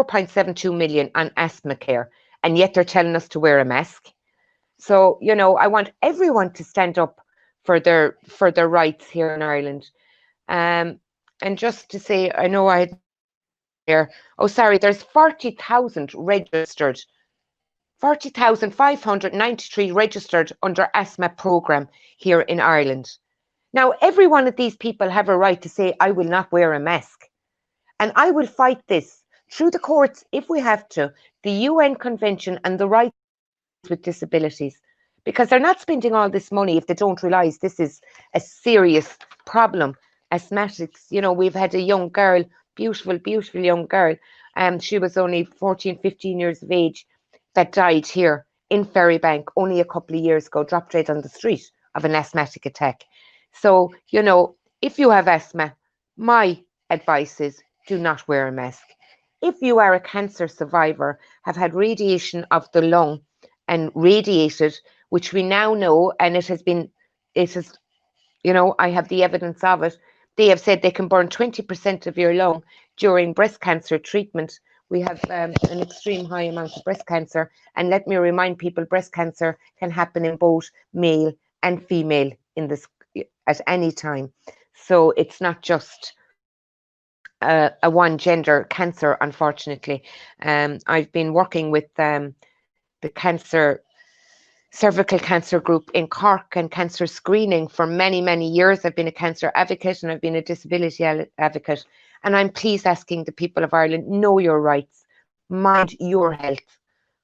4.72 million on asthma care, and yet they're telling us to wear a mask. So, you know, I want everyone to stand up for their rights here in Ireland. And just to say, I know I had there. Oh, sorry, there's 40,000 registered, 40,593 registered under asthma program here in Ireland. Now, every one of these people have a right to say, I will not wear a mask. And I will fight this through the courts if we have to, the UN Convention and the rights with disabilities, because they're not spending all this money if they don't realise this is a serious problem. Asthmatics, you know, we've had a young girl, beautiful, beautiful young girl, she was only 14, 15 years of age, that died here in Ferrybank only a couple of years ago, dropped dead on the street of an asthmatic attack. So, you know, if you have asthma, my advice is do not wear a mask. If you are a cancer survivor, have had radiation of the lung and radiated, which we now know, and it has, you know, I have the evidence of it. They have said they can burn 20% of your lung during breast cancer treatment. We have an extreme high amount of breast cancer. And let me remind people, breast cancer can happen in both male and female in this at any time. So it's not just a one gender cancer, unfortunately. I've been working with the cervical cancer group in Cork and cancer screening for many, many years. I've been a cancer advocate and I've been a disability advocate. And I'm pleased asking the people of Ireland, know your rights, mind your health,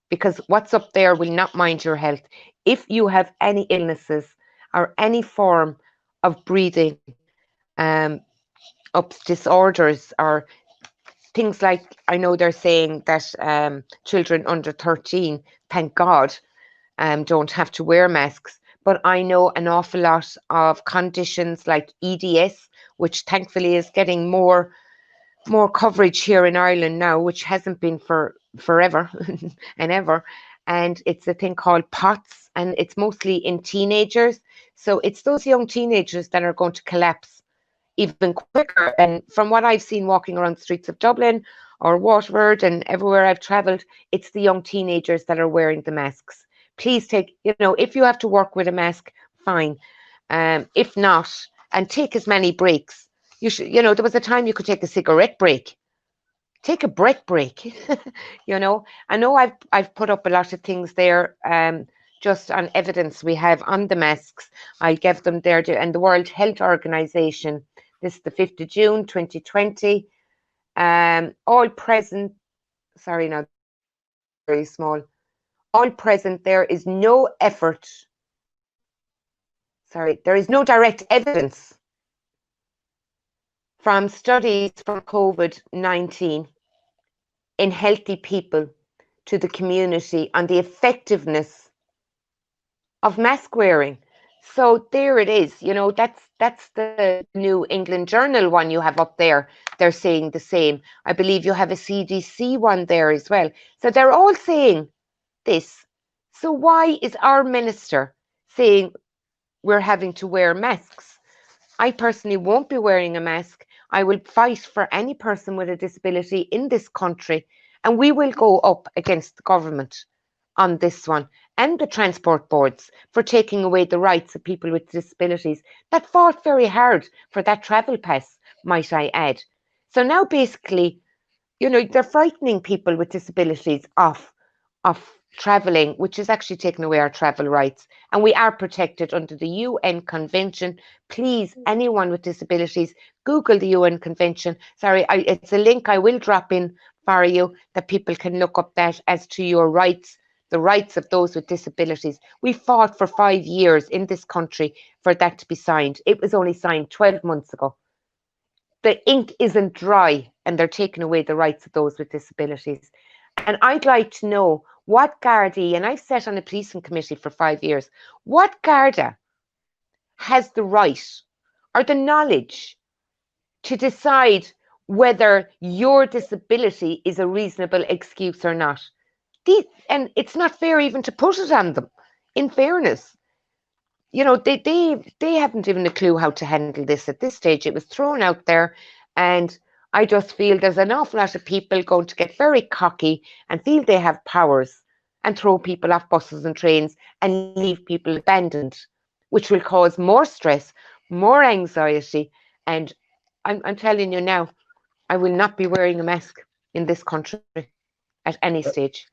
because what's up there will not mind your health. If you have any illnesses or any form of breathing disorders or things like, I know they're saying that children under 13, thank God, don't have to wear masks. But I know an awful lot of conditions like EDS, which thankfully is getting more coverage here in Ireland now, which hasn't been for forever and ever. And it's a thing called POTS, and it's mostly in teenagers. So it's those young teenagers that are going to collapse even quicker. And from what I've seen walking around the streets of Dublin or Waterford and everywhere I've travelled, it's the young teenagers that are wearing the masks. Please take, you know, if you have to work with a mask, fine. If not, and take as many breaks. You should, you know, there was a time you could take a cigarette break. Take a break. You know, I know I've put up a lot of things there, just on evidence we have on the masks. I'll give them there, and the World Health Organization. This is the 5th of June, 2020. All present. Sorry, now very small. All present, there is no effort. Sorry, there is no direct evidence from studies from COVID-19 in healthy people to the community on the effectiveness of mask wearing. So there it is. You know, that's the New England Journal one you have up there. They're saying the same. I believe you have a CDC one there as well. So they're all saying this. So why is our minister saying we're having to wear masks? I personally won't be wearing a mask. I will fight for any person with a disability in this country, and we will go up against the government on this one and the transport boards for taking away the rights of people with disabilities that fought very hard for that travel pass, might I add. So now basically, you know, they're frightening people with disabilities off traveling, which is actually taking away our travel rights. And we are protected under the UN Convention. Please, anyone with disabilities, Google the UN Convention. Sorry, it's a link I will drop in for you that people can look up that as to your rights, the rights of those with disabilities. We fought for 5 years in this country for that to be signed. It was only signed 12 months ago. The ink isn't dry, and they're taking away the rights of those with disabilities. And I'd like to know what Gardaí, and I've sat on a policing committee for 5 years, what Garda has the right or the knowledge to decide whether your disability is a reasonable excuse or not. And it's not fair even to put it on them, in fairness. You know, they haven't even a clue how to handle this at this stage. It was thrown out there, and I just feel there's an awful lot of people going to get very cocky and feel they have powers and throw people off buses and trains and leave people abandoned, which will cause more stress, more anxiety. And I'm telling you now, I will not be wearing a mask in this country at any stage.